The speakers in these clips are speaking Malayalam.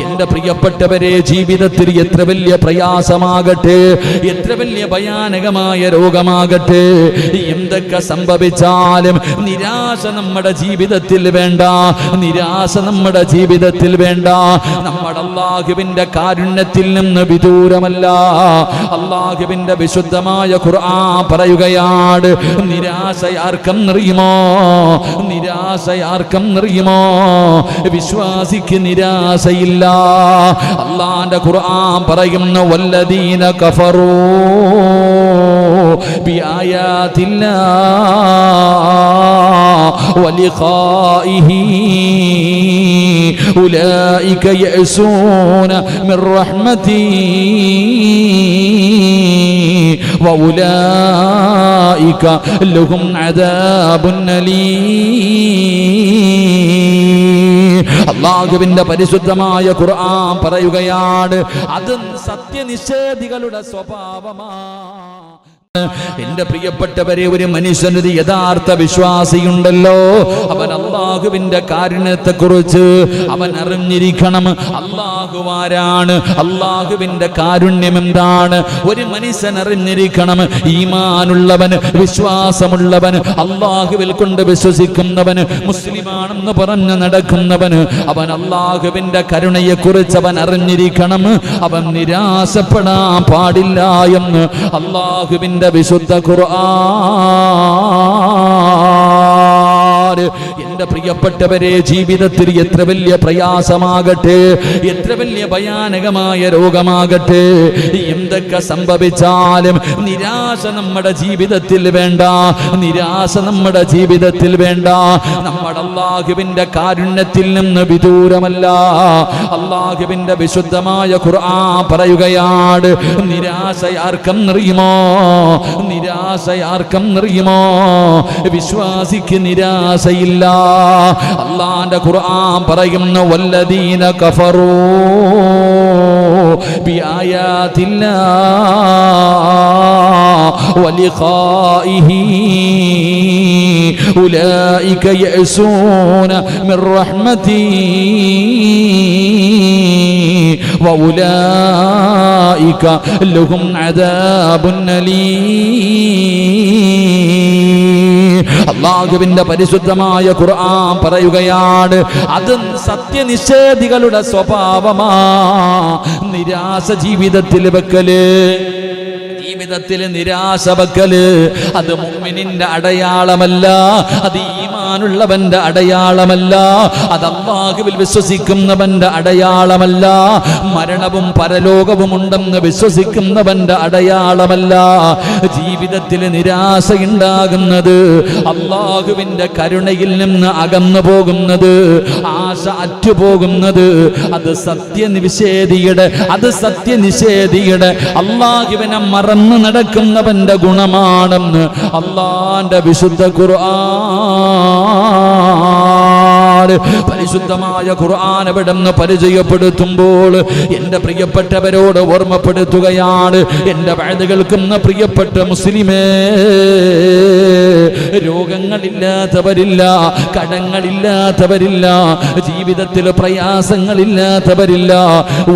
എന്റെ പ്രിയപ്പെട്ടവരെ, ജീവിതത്തിൽ എത്ര വലിയ പ്രയാസമാകട്ടെ, എത്ര വലിയ ഭയാനകമായ രോഗമാകട്ടെ, എന്തൊക്കെ സംഭവിച്ചാലും നിരാശ നമ്മുടെ ജീവിതത്തിൽ വേണ്ട, നിരാശ നമ്മുടെ ജീവിതത്തിൽ വേണ്ട. നമ്മുടെ അല്ലാഹുവിന്റെ കാരുണ്യത്തിൽ നിന്ന് വിദൂരമല്ല. അല്ലാഹുവിന്റെ വിശുദ്ധമായ ഖുർആൻ പറയുകയാണ്, നിരാശയാർക്കം നിറയുമോ, നിരാശയാർക്കം നിറയുമോ, വിശ്വാസിക്ക് നിരാശയില്ല. അല്ലാഹുവിന്റെ ഖുർആൻ പറയുന്നു, വല്ലദീന കഫറൂ ബിആയാതില്ലാഹി വലിഖാഇഹി ഉലൈക യഅസൂന മിർ റഹ്മതി വഉലൈക ലഹും അദാബുൻ അലീം. അല്ലാഹുവിന്റെ പരിശുദ്ധമായ ഖുർആൻ പറയുകയാണ്, അത് സത്യനിഷേധികളുടെ സ്വഭാവമാണ്. എന്റെ പ്രിയപ്പെട്ടവരെ, ഒരു മനുഷ്യനൊരു യഥാർത്ഥ വിശ്വാസിയുണ്ടല്ലോ, അവൻ അല്ലാഹുവിന്റെ കാരുണ്യത്തെ കുറിച്ച് അവൻ അറിഞ്ഞിരിക്കണം. അല്ലാഹു ആരാണ്, അല്ലാഹുവിന്റെ കാരുണ്യം എന്താണ്, ഒരു മനുഷ്യൻ അറിഞ്ഞിരിക്കണം. ഈമാനുള്ളവൻ, വിശ്വാസമുള്ളവൻ, അല്ലാഹുവിൽ കൊണ്ട് വിശ്വസിക്കുന്നവൻ, മുസ്ലിമാണെന്ന് പറഞ്ഞു നടക്കുന്നവന്, അവൻ അല്ലാഹുവിന്റെ കരുണയെ കുറിച്ച് അവൻ അറിഞ്ഞിരിക്കണം. അവൻ നിരാശപ്പെടാൻ പാടില്ല എന്ന് അല്ലാഹുവിന്റെ വിശുദ്ധ ഖുർആൻ. എന്റെ പ്രിയപ്പെട്ടവരെ, ജീവിതത്തിൽ എത്ര വലിയ പ്രയാസമാകട്ടെ, എത്ര വലിയ ഭയാനകമായ രോഗമാകട്ടെ, എന്തൊക്കെ സംഭവിച്ചാലും നിരാശ നമ്മുടെ ജീവിതത്തിൽ വേണ്ട, നിരാശ നമ്മുടെ ജീവിതത്തിൽ വേണ്ട. നമ്മുടെ അല്ലാഹുവിന്റെ കാരുണ്യത്തിൽ നിന്ന് വിദൂരമല്ല. അല്ലാഹുവിന്റെ വിശുദ്ധമായ ഖുർആൻ പറയുകയാണ്, നിരാശയാർക്കം നിറയുമോ, നിരാശയാർക്കം നിറയുമോ, വിശ്വാസിക്ക് നിരാശയില്ല. അല്ലാഹുവിന്റെ ഖുർആൻ പറയുന്നു, വല്ലദീന കഫറൂ ബിആയാതില്ലാഹി വലിഖാഇഹി ഉലൈക യഅസൂന മിർ റഹ്മതി വഉലൈക ലഹും അദാബുൻ അലീം. അല്ലാഹുവിന്റെ പരിശുദ്ധമായ ഖുർആൻ പറയുകയാണ്, അത് സത്യനിഷേധികളുടെ സ്വഭാവമാണ്. നിരാശ ജീവിതത്തിൽ വെക്കല്, ജീവിതത്തിൽ നിരാശ വെക്കല്, അത് മുഅ്മിനിന്റെ അടയാളമല്ല, അത് ഈമാനുള്ളവന്റെ അടയാളമല്ല, അത് അല്ലാഹുവിൽ വിശ്വസിക്കുന്നവന്റെ അടയാളമല്ല, മരണവും പരലോകവും ഉണ്ടെന്ന് വിശ്വസിക്കുന്നവന്റെ അടയാളമല്ല. ജീവിതത്തിൽ നിരാശയുണ്ടാകുന്നത്, അല്ലാഹുവിന്റെ കരുണയിൽ നിന്ന് അകന്നു പോകുന്നത്, ആശ അറ്റുപോകുന്നത്, അത് സത്യനിഷേധിയുടെ, അത് സത്യനിഷേധിയുടെ, അല്ലാഹുവിനെ മറന്നു നടക്കുന്നവന്റെ ഗുണമാണെന്ന് അല്ലാഹുവിന്റെ വിശുദ്ധ ഖുർആൻ. പരിശുദ്ധമായ ഖുർആൻ എവിടെന്ന് പരിചയപ്പെടുത്തുമ്പോൾ എന്റെ പ്രിയപ്പെട്ടവരോട് ഓർമ്മപ്പെടുത്തുകയാണ്, എന്റെ വഅദ് കേൾക്കുന്ന പ്രിയപ്പെട്ട മുസ്ലിമേ, രോഗങ്ങളില്ലാത്തവരില്ല, കടങ്ങളില്ലാത്തവരില്ല, ജീവിതത്തിൽ പ്രയാസങ്ങളില്ലാത്തവരില്ല.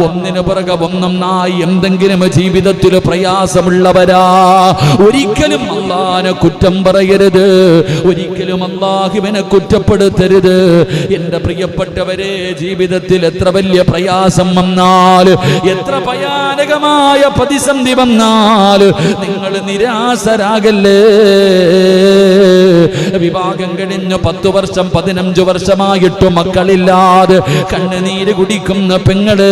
ഒന്നിനു പുറകെ ഒന്നൊന്നായി എന്തെങ്കിലും ജീവിതത്തിൽ പ്രയാസമുള്ളവരാ. ഒരിക്കലും അല്ലാഹുവിനെ കുറ്റം പറയരുത്, ഒരിക്കലും അല്ലാഹുവിനെ കുറ്റപ്പെടുത്തരുത്. എന്റെ പ്രിയപ്പെട്ടവരെ, ജീവിതത്തിൽ എത്ര വലിയ പ്രയാസം വന്നാൽ, എത്ര ഭയാനകമായ പ്രതിസന്ധി വന്നാൽ, നിങ്ങൾ നിരാശരാകല്ലേ. വിവാഹം കഴിഞ്ഞ് 10 വർഷം 15 വർഷമായിട്ട് മക്കളില്ലാതെ കണ്ണുനീര് കുടിക്കുന്ന പെങ്ങള്,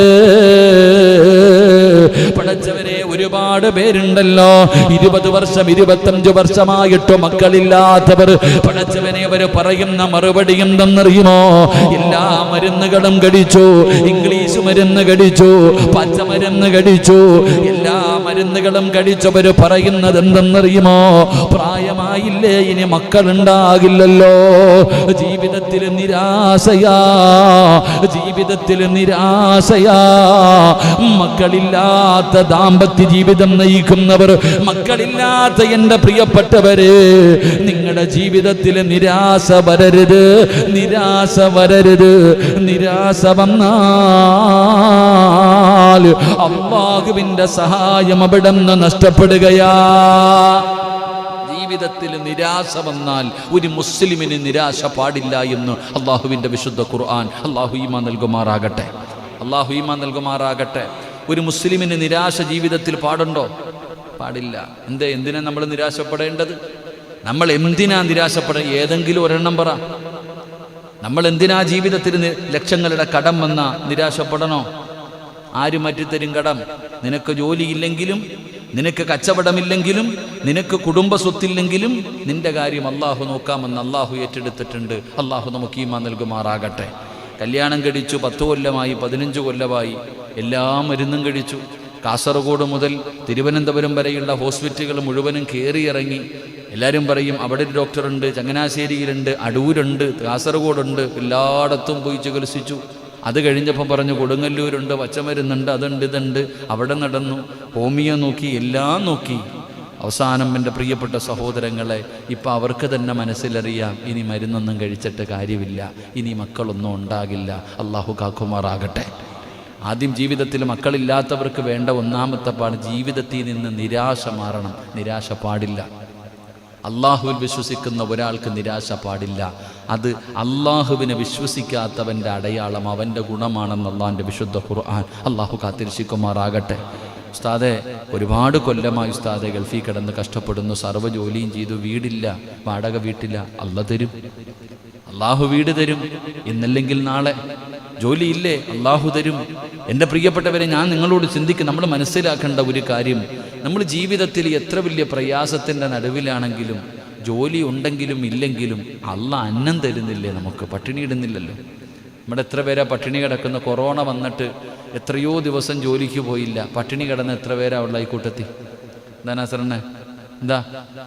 പടച്ചവരെ, ഒരുപാട് പേരുണ്ടല്ലോ 20 വർഷം 25 വർഷമായിട്ട് മക്കളില്ലാത്തവർ. പടച്ചവനെ, അവർ പറയുന്ന മറുപടി എന്തെന്നറിയുമോ? എല്ലാ മരുന്നുകളും കടിച്ചു, ഇംഗ്ലീഷ് മരുന്ന് കടിച്ചു, പച്ചമരുന്ന് കടിച്ചു, എല്ലാ മരുന്നുകളും കഴിച്ചവര് പറയുന്നത് എന്തെന്നറിയുമോ? പ്രായമായില്ലേ, ഇനി മക്കളുണ്ടാകില്ലല്ലോ. ജീവിതത്തിൽ നിരാശയാ, ജീവിതത്തിൽ നിരാശയാ. മക്കളില്ലാത്ത ദാമ്പത്യ ജീവിതം നയിക്കുന്നവർ, മക്കളില്ലാത്ത എൻ്റെ പ്രിയപ്പെട്ടവര്, നിങ്ങളുടെ ജീവിതത്തിൽ നിരാശ വരരുത്, നിരാശ വരരുത്. നിരാശ വന്നാൽ അല്ലാഹുവിന്റെ സഹായം അവിടെ നിന്ന് നഷ്ടപ്പെടുകയാ. ജീവിതത്തിൽ നിരാശ വന്നാൽ ഒരു മുസ്ലിമിന് നിരാശ പാടില്ല എന്ന് അള്ളാഹുവിൻ്റെ വിശുദ്ധ ഖുർആൻ. അള്ളാഹു ഈമാൻ നൽകുമാറാകട്ടെ, അള്ളാഹു ഈമാൻ നൽകുമാറാകട്ടെ. ഒരു മുസ്ലിമിന് നിരാശ ജീവിതത്തിൽ പാടുണ്ടോ? പാടില്ല. എന്തിനാ നമ്മൾ നിരാശപ്പെടേണ്ടത്? നമ്മൾ എന്തിനാ നിരാശപ്പെടേണ്ടത്? ഏതെങ്കിലും ഒരെണ്ണം പറ. നമ്മൾ എന്തിനാ ജീവിതത്തിൽ ലക്ഷങ്ങളുടെ കടം വന്ന നിരാശപ്പെടണോ? ആര് മാറ്റിത്തരും കടം? നിനക്ക് ജോലിയില്ലെങ്കിലും, നിനക്ക് കച്ചവടമില്ലെങ്കിലും, നിനക്ക് കുടുംബ സ്വത്തില്ലെങ്കിലും നിന്റെ കാര്യം അള്ളാഹു നോക്കാമെന്ന് അള്ളാഹു ഏറ്റെടുത്തിട്ടുണ്ട്. അള്ളാഹു നമുക്ക് ഈമാൻ നൽകുമാറാകട്ടെ. കല്യാണം കഴിച്ചു, 10 കൊല്ലമായി, 15 കൊല്ലമായി, എല്ലാ മരുന്നും കഴിച്ചു. കാസർഗോഡ് മുതൽ തിരുവനന്തപുരം വരെയുള്ള ഹോസ്പിറ്റലുകൾ മുഴുവനും കയറിയിറങ്ങി. എല്ലാവരും പറയും അവിടെ ഒരു ഡോക്ടറുണ്ട്, ചങ്ങനാശ്ശേരിയിലുണ്ട്, അടൂരുണ്ട്, കാസർഗോഡുണ്ട്, എല്ലായിടത്തും പോയി ചികിത്സിച്ചു. അത് കഴിഞ്ഞപ്പോൾ പറഞ്ഞു കൊടുങ്ങല്ലൂരുണ്ട്, പച്ചമരുന്നുണ്ട്, അതുണ്ട്, ഇതുണ്ട്. അവിടെ നടന്നു, ഹോമിയോ നോക്കി, എല്ലാം നോക്കി. അവസാനം എൻ്റെ പ്രിയപ്പെട്ട സഹോദരങ്ങളെ, ഇപ്പം അവർക്ക് തന്നെ മനസ്സിലറിയാം, ഇനി മരുന്നൊന്നും കഴിച്ചിട്ട് കാര്യമില്ല, ഇനി മക്കളൊന്നും ഉണ്ടാകില്ല. അള്ളാഹു കാക്കുമാറാകട്ടെ. ആദ്യം ജീവിതത്തിൽ മക്കളില്ലാത്തവർക്ക് വേണ്ട ഒന്നാമത്തെ പാട്, ജീവിതത്തിൽ നിന്ന് നിരാശ മാറണം. നിരാശ പാടില്ല. അള്ളാഹുവിൽ വിശ്വസിക്കുന്ന ഒരാൾക്ക് നിരാശ പാടില്ല. അത് അള്ളാഹുവിനെ വിശ്വസിക്കാത്തവൻ്റെ അടയാളം, അവൻ്റെ ഗുണമാണെന്ന് അള്ളാഹിൻ്റെ വിശുദ്ധ ഖുർആൻ. അള്ളാഹു കാത്തിരക്ഷിക്കുമാറാകട്ടെ. ഉസ്താദെ, ഒരുപാട് കൊല്ലമായി ഉസ്താദെ ഗൾഫിൽ കിടന്ന് കഷ്ടപ്പെടുന്നു, സർവ്വ ജോലിയും ചെയ്തു, വീടില്ല, വാടക വീട്ടില്ല. അള്ളാഹ് തരും, അള്ളാഹു വീട് തരും, ഇന്നല്ലെങ്കിൽ നാളെ. ജോലിയില്ലേ, അള്ളാഹു തരും. എൻ്റെ പ്രിയപ്പെട്ടവരെ, ഞാൻ നിങ്ങളോട് ചിന്തിക്കും, നമ്മൾ മനസ്സിലാക്കേണ്ട ഒരു കാര്യം, നമ്മൾ ജീവിതത്തിൽ എത്ര വലിയ പ്രയാസത്തിൻ്റെ നടുവിലാണെങ്കിലും, ജോലി ഉണ്ടെങ്കിലും ഇല്ലെങ്കിലും അള്ളാഹ് അന്നം തരുന്നില്ലേ നമുക്ക്? പട്ടിണി ഇടുന്നില്ലല്ലോ. നമ്മുടെ എത്ര പേരാ പട്ടിണി കിടക്കുന്ന? കൊറോണ വന്നിട്ട് എത്രയോ ദിവസം ജോലിക്ക് പോയില്ല, പട്ടിണി കിടന്ന് എത്ര പേരാ ഉള്ള ഈ കൂട്ടത്തിൽ? എന്താ നാസറണ്ണെ, എന്താ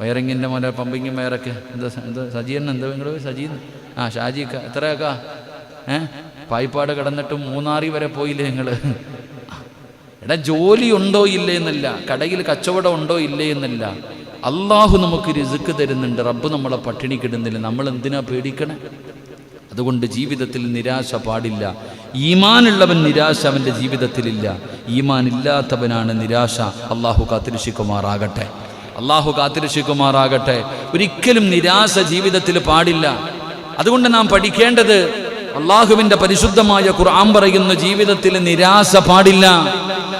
വയറിങ്ങിൻ്റെ മോനെ, പമ്പിങ്ങും വയറൊക്കെ എന്താ സജീവൻ, എന്താ നിങ്ങൾ സജീവൻ? ഷാജിക്ക, എത്രയാക്കാ? പായിപ്പാട് കിടന്നിട്ട് മൂന്നാറി വരെ പോയില്ലേ നിങ്ങൾ? എടാ, ജോലി ഉണ്ടോ ഇല്ലേ എന്നല്ല, കടയിൽ കച്ചവടം ഉണ്ടോ ഇല്ലേ എന്നല്ല, അള്ളാഹു നമുക്ക് റിസ്ക് തരുന്നുണ്ട്. റബ്ബ് നമ്മളെ പട്ടിണിക്കിടുന്നില്ല. നമ്മൾ എന്തിനാ പേടിക്കണേ? അതുകൊണ്ട് ജീവിതത്തിൽ നിരാശ പാടില്ല. ഈമാനുള്ളവൻ നിരാശ അവൻ്റെ ജീവിതത്തിലില്ല. ഈമാൻ ഇല്ലാത്തവനാണ് നിരാശ. അള്ളാഹു കാത്തിരക്ഷിക്കുമാറാകട്ടെ, അള്ളാഹു കാത്തിരക്ഷിക്കുമാറാകട്ടെ. ഒരിക്കലും നിരാശ ജീവിതത്തിൽ പാടില്ല. അതുകൊണ്ട് നാം പഠിക്കേണ്ടത്, അള്ളാഹുവിൻ്റെ പരിശുദ്ധമായ ഖുർആൻ പറയുന്ന ജീവിതത്തിൽ നിരാശ പാടില്ല.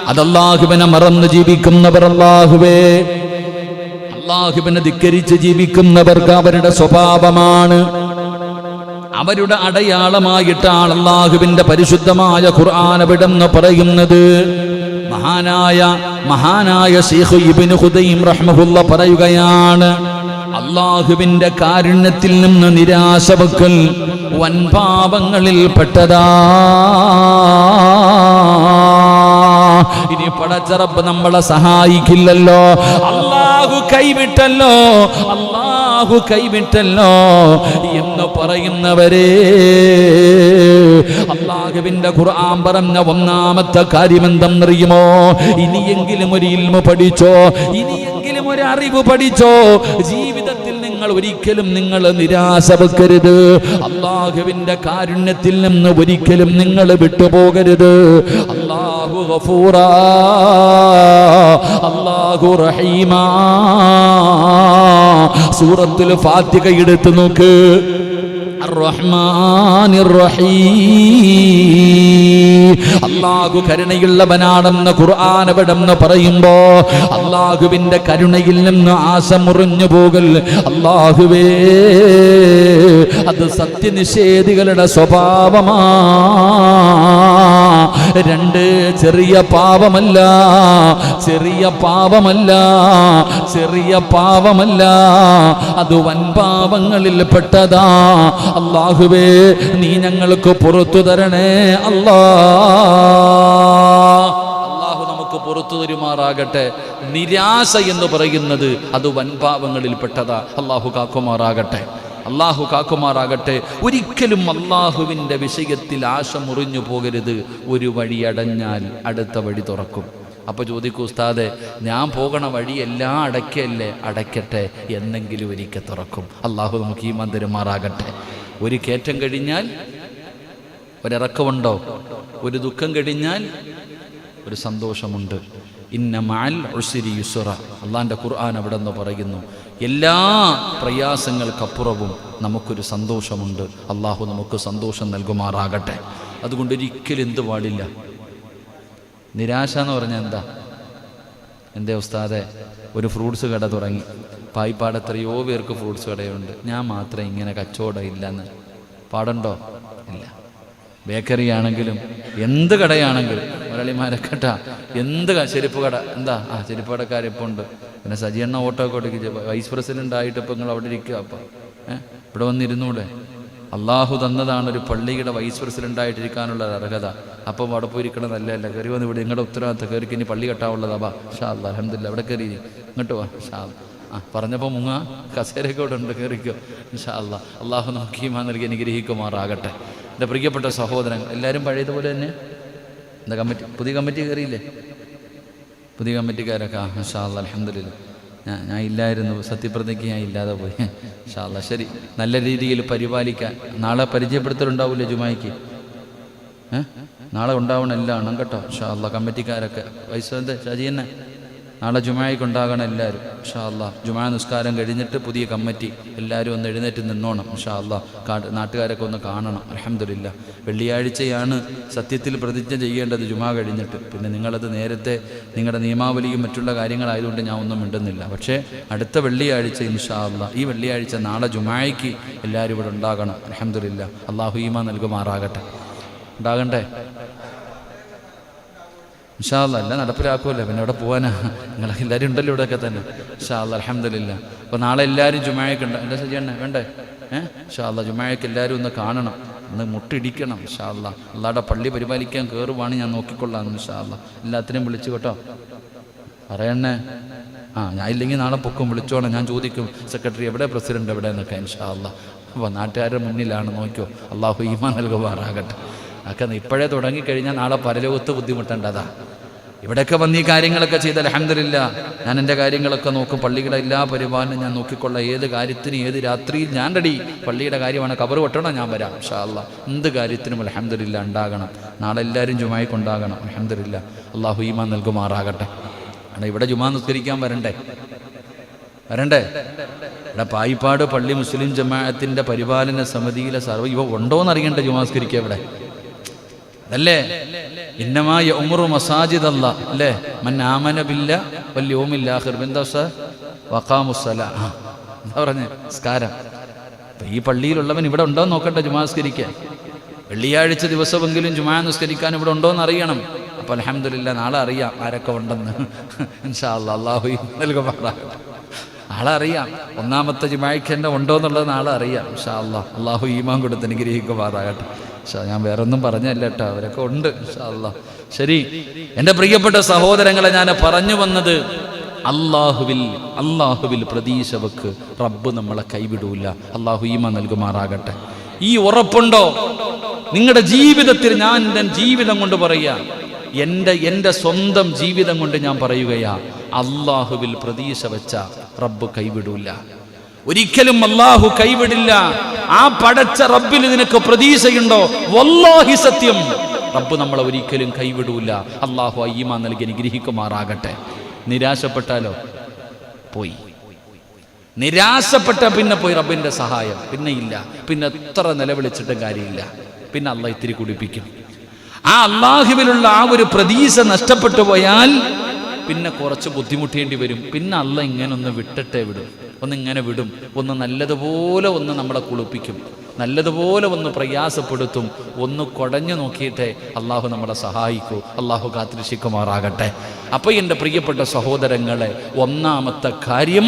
അത് അള്ളാഹുവിനെ മറന്ന് ജീവിക്കുന്നവർ, അള്ളാഹുവിനെ ധിക്കരിച്ച് ജീവിക്കുന്നവർക്ക് അവരുടെ സ്വഭാവമാണ്, അവരുടെ അടയാളമായിട്ടാണ് അള്ളാഹുവിൻ്റെ പരിശുദ്ധമായ ഖുർആൻ അവിടെന്ന് പറയുന്നത്. മഹാനായ ശൈഖ് ഇബ്നു ഖുദൈം റഹ്മഹുല്ലാ പറയുകയാണ്, അള്ളാഹുവിൻ്റെ കാരുണ്യത്തിൽ നിന്ന് നിരാശ വെക്കൽ വൻപാപങ്ങളിൽ പെട്ടതാ. ഇനി പടച്ചറബ് നമ്മളെ സഹായിക്കില്ലല്ലോ, അള്ളാഹു കൈവിട്ടല്ലോ, അള്ളാഹു കൈവിട്ടല്ലോ എന്ന് പറയുന്നവരെ, അള്ളാഹുവിന്റെ ഖുർആൻ പറഞ്ഞ ഒന്നാമത്തെ കാര്യം എന്തെന്നറിയുമോ? ഇനിയെങ്കിലും ഒരു ഇൽമു പഠിച്ചോ, ഇനിയെങ്കിലും ഒരു അറിവ് പഠിച്ചോ. ജീവിതത്തിൽ ഒരിക്കലും നിങ്ങൾ നിരാശ വെക്കരുത്. അള്ളാഹുവിന്റെ കാരുണ്യത്തിൽ നിന്ന് ഒരിക്കലും നിങ്ങൾ വിട്ടുപോകരുത്. അള്ളാഹു ഗഫൂറാ, അള്ളാഹു റഹീമാ. സൂറത്തുൽ ഫാത്തിഹ എടുത്തു നോക്ക്. അർ-റഹ്മാനിർ റഹീം. അല്ലാഹു കരുണയുള്ളവനാണെന്ന് ഖുർആൻ അവിടെന്ന് പറയുമ്പോ അല്ലാഹുവിന്റെ കരുണയിൽ നിന്ന് ആശ മുറിഞ്ഞു പോകൽ, അല്ലാഹുവേ, അത് സത്യനിഷേധികളുടെ സ്വഭാവമാ. 2 ചെറിയ പാപമല്ല, ചെറിയ പാപമല്ല, ചെറിയ പാപമല്ല, അത് വൻപാപങ്ങളിൽ പെട്ടതാ. അല്ലാഹുവേ, നീ ഞങ്ങൾക്ക് പുറത്തു തരണേ. അല്ലാഹു നമുക്ക് പുറത്തു തരുമാറാകട്ടെ. നിരാശ എന്ന് പറയുന്നത് അത് വൻപാപങ്ങളിൽ പെട്ടതാ. അള്ളാഹു കാക്കുമാറാകട്ടെ, അള്ളാഹു കാക്കുമാറാകട്ടെ. ഒരിക്കലും അള്ളാഹുവിൻ്റെ വിഷയത്തിൽ ആശ മുറിഞ്ഞു പോകരുത്. ഒരു വഴി അടഞ്ഞാൽ അടുത്ത വഴി തുറക്കും. അപ്പോൾ ചോദിക്കൂ, ഉസ്താദെ ഞാൻ പോകണ വഴിയെല്ലാം അടയ്ക്കല്ലേ? അടയ്ക്കട്ടെ, എന്നെങ്കിലും ഒരിക്കൽ തുറക്കും. അള്ളാഹു നമുക്ക് ഈമാൻ തരുമാറാകട്ടെ. ഒരു കയറ്റം കഴിഞ്ഞാൽ ഒരിറക്കമുണ്ടോ? ഒരു ദുഃഖം കഴിഞ്ഞാൽ ഒരു സന്തോഷമുണ്ട്. ഇന്ന മഅൽ ഉസ്രി യുസ്റ. അള്ളാഹിൻ്റെ ഖുർആൻ അവിടെ നിന്ന് പറയുന്നു, എല്ലാ പ്രയാസങ്ങൾക്കപ്പുറവും നമുക്കൊരു സന്തോഷമുണ്ട്. അള്ളാഹു നമുക്ക് സന്തോഷം നൽകുമാറാകട്ടെ. അതുകൊണ്ട് ഒരിക്കലും എന്ത് പാടില്ല, നിരാശ എന്ന് പറഞ്ഞാൽ എന്തേ ഉസ്താദെ ഒരു ഫ്രൂട്ട്സ് കട തുടങ്ങി, പായിപ്പാട് എത്രയോ പേർക്ക് ഫ്രൂട്ട്സ് കടയുണ്ട്, ഞാൻ മാത്രം ഇങ്ങനെ കച്ചവടം ഇല്ലെന്ന് പാടുണ്ടോ? ഇല്ല. ബേക്കറി ആണെങ്കിലും എന്ത് കടയാണെങ്കിലും മലയാളിമാരൊക്കെട്ടാ എന്ത് ചെരുപ്പ് കട ചെരുപ്പ് കടക്കാരിപ്പോൾ ഉണ്ട്. പിന്നെ സജിയണ്ണ ഓട്ടോ ഒക്കെ ഓടിക്കുക, വൈസ് പ്രസിഡന്റ് ആയിട്ട് ഇപ്പം നിങ്ങൾ അവിടെ ഇരിക്കുക. അപ്പം ഇവിടെ വന്നിരുന്നൂടെ? അള്ളാഹു തന്നതാണ് ഒരു പള്ളിയുടെ വൈസ് പ്രസിഡൻ്റായിട്ടിരിക്കാനുള്ള അർഹത. അപ്പം അവിടെ പോയിരിക്കണം നല്ലതല്ല. കയറി വന്ന് ഇവിടെ നിങ്ങളുടെ ഉത്തരവാദിത്തം കയറിക്ക് ഇനി പള്ളി കെട്ടാവുള്ളതാ. ബാ ഷാ അല്ലാ അൽഹംദുലില്ലാ. അവിടെ കയറി ഇങ്ങോട്ട് വാ ഷാ. പറഞ്ഞപ്പോൾ മുങ്ങ കസേരയൊക്കെ ഇവിടെ ഉണ്ട്, കയറിക്കോ ഇൻഷാ അല്ലാ. അള്ളാഹു നമുക്ക് ഈമാൻ നൽകി അനുഗ്രഹിക്കുമാറാകട്ടെ. എൻ്റെ പ്രിയപ്പെട്ട സഹോദരങ്ങൾ എല്ലാവരും പഴയതുപോലെ തന്നെ. എന്താ കമ്മിറ്റി, പുതിയ കമ്മിറ്റി കയറിയില്ലേ? പുതിയ കമ്മിറ്റിക്കാരൊക്കെ ഇൻഷാ അല്ലാ അൽഹംദുലില്ലാ. ഞാൻ ഇല്ലായിരുന്നു, സത്യപ്രതിജ്ഞ ഞാൻ ഇല്ലാതെ പോയി. ഇൻഷാ അല്ലാ ശരി, നല്ല രീതിയിൽ പരിപാലിക്കാൻ. നാളെ പരിചയപ്പെടുത്തലുണ്ടാവില്ലേ ജുമായ്ക്ക്? നാളെ ഉണ്ടാവണം എല്ലാം കേട്ടോ ഇൻഷാ അല്ലാ. കമ്മിറ്റിക്കാരൊക്കെ വൈസ് ഷാജിയെന്നെ നാളെ ജുമായ്ക്ക് ഉണ്ടാകണം എല്ലാവരും ഇൻഷാ അല്ലാ. ജുമാ നിസ്കാരം കഴിഞ്ഞിട്ട് പുതിയ കമ്മിറ്റി എല്ലാവരും ഒന്ന് എഴുന്നേറ്റ് നിന്നോണം ഇൻഷാ അല്ലാ. നാട്ടുകാരൊക്കെ ഒന്ന് കാണണം. അൽഹംദുലില്ലാ. വെള്ളിയാഴ്ചയാണ് സത്യത്തിൽ പ്രതിജ്ഞ ചെയ്യേണ്ടത് ജുമാ കഴിഞ്ഞിട്ട്. പിന്നെ നിങ്ങളത് നേരത്തെ നിങ്ങളുടെ നിയമാവലിയും മറ്റുള്ള കാര്യങ്ങളായതുകൊണ്ട് ഞാൻ ഒന്നും മിണ്ടുന്നില്ല. പക്ഷേ അടുത്ത വെള്ളിയാഴ്ച ഇൻഷാ അല്ലാ, ഈ വെള്ളിയാഴ്ച നാളെ ജുമായ്ക്ക് എല്ലാവരും ഇവിടെ ഉണ്ടാകണം. അൽഹംദുലില്ലാ. അള്ളാഹു ഈമാൻ നൽകുമാറാകട്ടെ. ഉണ്ടാകണ്ടേ? ഇൻഷാ അല്ലാ എല്ലാം നടപ്പിലാക്കുമല്ലോ, പിന്നെ ഇവിടെ പോകാനാ? നിങ്ങളെല്ലാവരും ഉണ്ടല്ലോ ഇവിടെയൊക്കെ തന്നെ. ഇൻഷാ അല്ലാ അൽഹംദുലില്ലാ. അപ്പോൾ നാളെ എല്ലാവരും ജുമായ്ക്ക് ഉണ്ട്. എൻ്റെ സജിയണ്ണ വേണ്ടേ? ഇൻഷാ അല്ലാ ജുമായ്ക്ക് എല്ലാവരും ഒന്ന് കാണണം, ഒന്ന് മുട്ടിടിക്കണം ഇൻഷാ അല്ലാ. അല്ലാടെ പള്ളി പരിപാലിക്കാൻ കയറുവാണ്, ഞാൻ നോക്കിക്കൊള്ളാം ഇൻഷാ അല്ലാ. എല്ലാത്തിനെയും വിളിച്ചു കേട്ടോ, പറയണേ. ഞാൻ ഇല്ലെങ്കിൽ നാളെ പൊക്കും, വിളിച്ചോണം. ഞാൻ ചോദിക്കും സെക്രട്ടറി എവിടെ, പ്രസിഡന്റ് എവിടെ എന്നൊക്കെ ഇൻഷാ അല്ലാ. അപ്പോൾ നാട്ടുകാരുടെ മുന്നിലാണ്, നോക്കിയോ. അള്ളാഹു ഈമാൻ നൽകുമാറാകട്ടെ. ഒക്കെ ഇപ്പോഴേ തുടങ്ങിക്കഴിഞ്ഞാൽ നാളെ പരലോകത്ത് ബുദ്ധിമുട്ടേണ്ടതാ. ഇവിടെയൊക്കെ വന്ന് ഈ കാര്യങ്ങളൊക്കെ ചെയ്ത് അൽഹംദുലില്ലാ ഞാൻ എൻ്റെ കാര്യങ്ങളൊക്കെ നോക്കും. പള്ളിയുടെ എല്ലാ പരിപാലനം ഞാൻ നോക്കിക്കൊള്ളാം. ഏത് കാര്യത്തിനും ഏത് രാത്രിയിൽ ഞാൻ റെഡി. പള്ളിയുടെ കാര്യമാണ്, കബറ് കൊട്ടണം, ഞാൻ വരാം ഇൻഷാ അല്ലാ. എന്ത് കാര്യത്തിനും അൽഹംദുലില്ലാ ഉണ്ടാകണം. നാളെ എല്ലാവരും ജുമായ്ക്കുണ്ടാകണം അൽഹംദുലില്ലാ. അള്ളാഹു ഈമാൻ നൽകുമാറാകട്ടെ. ഇവിടെ ജുമാ നിസ്കരിക്കാൻ വരണ്ടേ? ഇവിടെ പായിപ്പാട് പള്ളി മുസ്ലിം ജമാഅത്തിൻ്റെ പരിപാലന സമിതിയിലെ ഇവ ഉണ്ടോയെന്നറിയണ്ടേ ജുമാ നിസ്കരിക്കുക ഇവിടെ? അല്ലേ? ഇന്നമാ യഉമുറു മസാജിദ് അല്ലാ അല്ലേ മൻ ആമന ബില്ലാ വൽ യൗമിൽ ആഖിർ എന്താ വഖാമുസ്സലാ. എന്താ പറഞ്ഞേ? നിസ്കാരം. അപ്പം ഈ പള്ളിയിലുള്ളവൻ ഇവിടെ ഉണ്ടോ എന്ന് നോക്കട്ടെ ജുമാ നിസ്കരിക്കാൻ. വെള്ളിയാഴ്ച ദിവസമെങ്കിലും ജുമാ നിസ്കരിക്കാൻ ഇവിടെ ഉണ്ടോ എന്ന് അറിയണം. അപ്പം അൽഹംദുലില്ലാ നാളെ അറിയാം ആരൊക്കെ ഉണ്ടെന്ന് ഇൻഷാ അല്ലാ. അല്ലാഹു നൽകുമാറാകട്ടെ. നാളെ അറിയാം, ഒന്നാമത്തെ ജുമായ്ക്ക് തന്നെ ഉണ്ടോ എന്നുള്ളത് നാളെ അറിയാം ഇൻഷാ അല്ലാ. അല്ലാഹു ഈമാൻ കൊടുത്ത് അനുഗ്രഹിക്കുമാറാകട്ടെ. ഞാൻ വേറൊന്നും പറഞ്ഞല്ല കേട്ടോ, അവരൊക്കെ ഉണ്ട് ഇൻഷാ അല്ലാ. ശരി, എൻ്റെ പ്രിയപ്പെട്ട സഹോദരങ്ങളെ, ഞാൻ പറഞ്ഞു വന്നത് അള്ളാഹുവിൽ പ്രതീക്ഷ വെക്ക്. റബ്ബ് നമ്മളെ കൈവിടൂല. അള്ളാഹു ഈമാൻ നൽകുമാറാകട്ടെ. ഈ ഉറപ്പുണ്ടോ നിങ്ങളുടെ ജീവിതത്തിൽ? ഞാൻ എൻ്റെ ജീവിതം കൊണ്ട് പറയാ, എൻ്റെ സ്വന്തം ജീവിതം കൊണ്ട് ഞാൻ പറയുകയാ, അള്ളാഹുവിൽ പ്രതീക്ഷ വെച്ച റബ്ബ് കൈവിടൂല. ഒരിക്കലും അള്ളാഹു കൈവിടില്ല. ആ പടച്ച റബ്ബിൽ നിനക്ക് പ്രതീക്ഷയുണ്ടോ? വല്ലാഹി സത്യം, റബ്ബ് നമ്മളെ ഒരിക്കലും കൈവിടൂല. അള്ളാഹു ഈമാൻ നൽകി അനുഗ്രഹിക്കുമാറാകട്ടെ. നിരാശപ്പെട്ടാലോ പോയി. നിരാശപ്പെട്ട പിന്നെ പോയി റബ്ബിന്റെ സഹായം പിന്നെ ഇല്ല. പിന്നെ എത്ര നിലവിളിച്ചിട്ടും കാര്യമില്ല. പിന്നെ അള്ളാഹ് ഇത്തിരി കുടിപ്പിക്കും. ആ അള്ളാഹുവിലുള്ള ആ ഒരു പ്രതീക്ഷ നഷ്ടപ്പെട്ടു പോയാൽ പിന്നെ കുറച്ച് ബുദ്ധിമുട്ടേണ്ടി വരും. പിന്നെ അള്ളാഹ് ഇങ്ങനെ ഒന്ന് വിട്ടിട്ടേ വിടും. ഒന്നിങ്ങനെ വിടും. ഒന്ന് നല്ലതുപോലെ ഒന്ന് നമ്മളെ കുളിപ്പിക്കും. നല്ലതുപോലെ ഒന്ന് പ്രയാസപ്പെടുത്തും. ഒന്ന് കുടഞ്ഞു നോക്കിയിട്ടേ അള്ളാഹു നമ്മളെ സഹായിക്കൂ. അള്ളാഹു കാത്തിരക്ഷിക്കുമാറാകട്ടെ. അപ്പോൾ എൻ്റെ പ്രിയപ്പെട്ട സഹോദരങ്ങളെ, ഒന്നാമത്തെ കാര്യം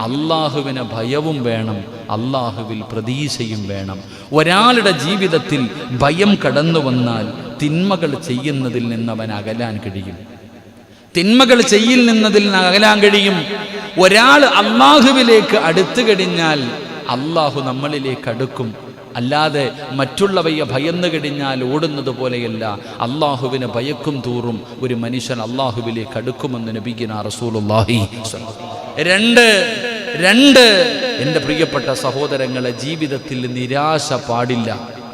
അള്ളാഹുവിന് ഭയവും വേണം, അള്ളാഹുവിൽ പ്രതീക്ഷയും വേണം. ഒരാളുടെ ജീവിതത്തിൽ ഭയം കടന്നു വന്നാൽ തിന്മകൾ ചെയ്യുന്നതിൽ നിന്ന് അവൻ അകലാൻ കഴിയും. തിന്മകൾ ചെയ്യില്ലെന്നതിൽ അകലാൻ കഴിയും. ഒരാൾ അള്ളാഹുവിലേക്ക് അടുത്തു കഴിഞ്ഞാൽ അള്ളാഹു നമ്മളിലേക്ക് അടുക്കും. അല്ലാതെ മറ്റുള്ളവയെ ഭയന്നു കഴിഞ്ഞാൽ ഓടുന്നത് പോലെയല്ല, അള്ളാഹുവിനെ ഭയക്കും തോറും ഒരു മനുഷ്യൻ അള്ളാഹുവിലേക്ക് അടുക്കുമെന്ന് നബിയുനാ റസൂലുള്ളാഹി. രണ്ട് എൻ്റെ പ്രിയപ്പെട്ട സഹോദരങ്ങളെ, ജീവിതത്തിൽ നിരാശ പാടില്ല.